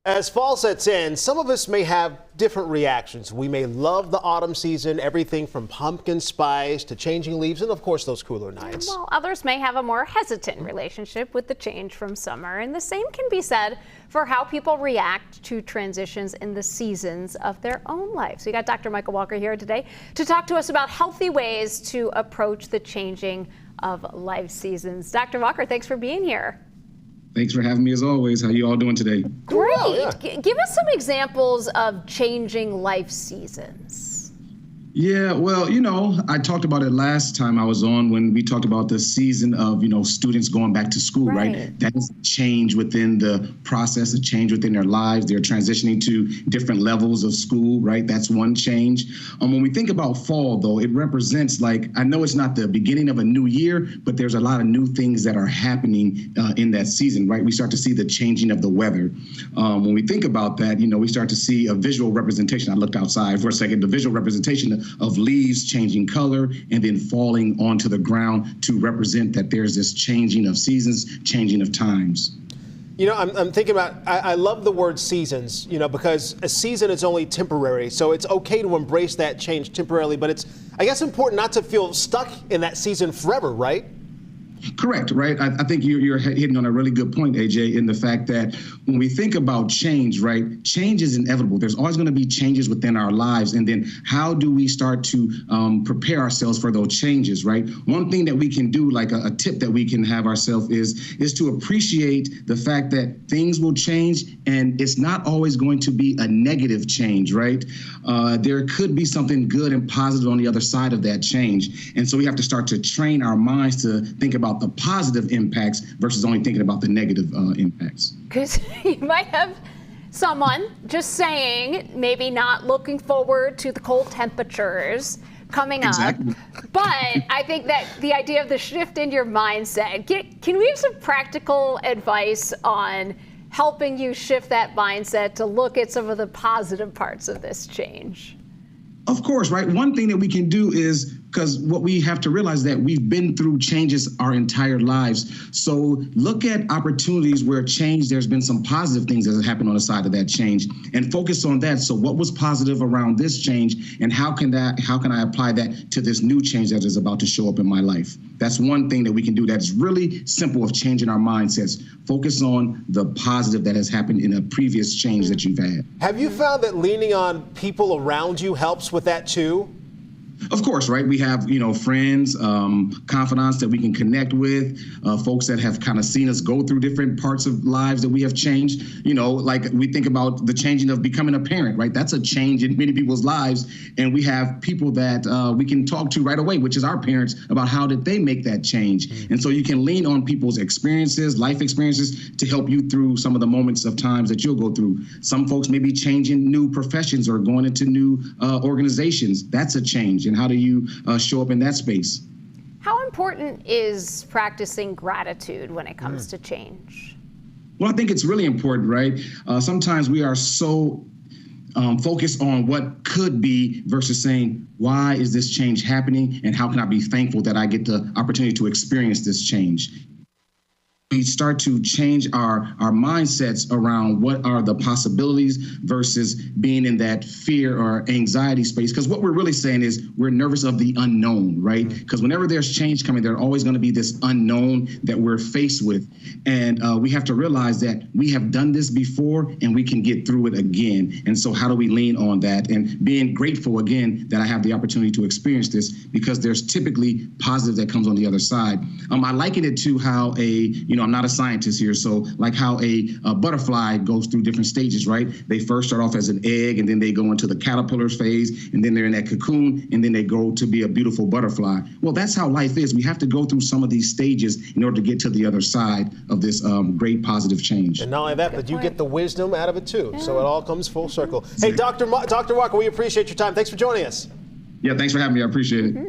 As fall sets in, some of us may have different reactions. We may love the autumn season, everything from pumpkin spice to changing leaves and, of course, those cooler nights. While others may have a more hesitant relationship with the change from summer. And the same can be said for how people react to transitions in the seasons of their own lives. We got Dr. Michael Walker here today to talk to us about healthy ways to approach the changing of life seasons. Dr. Walker, thanks for being here. Thanks for having me as always. How you all doing today? Great. Well, yeah. Give us some examples of changing life seasons. Yeah, well, I talked about it last time I was on when we talked about the season of, students going back to school, right? That is a change within the process, a change within their lives. They're transitioning to different levels of school, right? That's one change. When we think about fall, though, it represents I know it's not the beginning of a new year, but there's a lot of new things that are happening in that season, right? We start to see the changing of the weather. When we think about that, we start to see a visual representation. I looked outside for a second, the visual representation of leaves changing color and then falling onto the ground to represent that there's this changing of seasons, changing of times. I'm thinking about, I love the word seasons, because a season is only temporary. So it's okay to embrace that change temporarily, but it's, I guess, important not to feel stuck in that season forever, right? Correct, right? I think you're hitting on a really good point, AJ, in the fact that when we think about change, right, change is inevitable. There's always going to be changes within our lives. And then how do we start to prepare ourselves for those changes, right? One thing that we can do, like a tip that we can have ourselves is to appreciate the fact that things will change and it's not always going to be a negative change, right? There could be something good and positive on the other side of that change. And so we have to start to train our minds to think about the positive impacts versus only thinking about the negative impacts. Because you might have someone just saying, maybe not looking forward to the cold temperatures coming up. But I think that the idea of the shift in your mindset, can we have some practical advice on helping you shift that mindset to look at some of the positive parts of this change? Of course, right? One thing that we can do is, because what we have to realize that we've been through changes our entire lives. So look at opportunities where there's been some positive things that have happened on the side of that change and focus on that. So what was positive around this change and how can I apply that to this new change that is about to show up in my life? That's one thing that we can do that's really simple of changing our mindsets. Focus on the positive that has happened in a previous change that you've had. Have you found that leaning on people around you helps with that too? Of course, right? We have, friends, confidants that we can connect with, folks that have kind of seen us go through different parts of lives that we have changed. Like we think about the changing of becoming a parent, right? That's a change in many people's lives. And we have people that we can talk to right away, which is our parents, about how did they make that change. And so you can lean on people's experiences, life experiences, to help you through some of the moments of times that you'll go through. Some folks may be changing new professions or going into new organizations. That's a change. And how do you show up in that space? How important is practicing gratitude when it comes to change? Well, I think it's really important, right? Sometimes we are so focused on what could be versus saying, why is this change happening? And how can I be thankful that I get the opportunity to experience this change? We start to change our mindsets around what are the possibilities versus being in that fear or anxiety space. Because what we're really saying is we're nervous of the unknown, right? Because whenever there's change coming, there's always going to be this unknown that we're faced with. And we have to realize that we have done this before and we can get through it again. And so how do we lean on that? And being grateful, again, that I have the opportunity to experience this because there's typically positive that comes on the other side. I liken it to how I'm not a scientist here, so like how a butterfly goes through different stages, right? They first start off as an egg, and then they go into the caterpillar phase, and then they're in that cocoon, and then they grow to be a beautiful butterfly. Well, that's how life is. We have to go through some of these stages in order to get to the other side of this great positive change. And not only that, but you get the wisdom out of it too. Yeah. So it all comes full circle. Hey, Dr. Walker, we appreciate your time. Thanks for joining us. Yeah, thanks for having me. I appreciate it.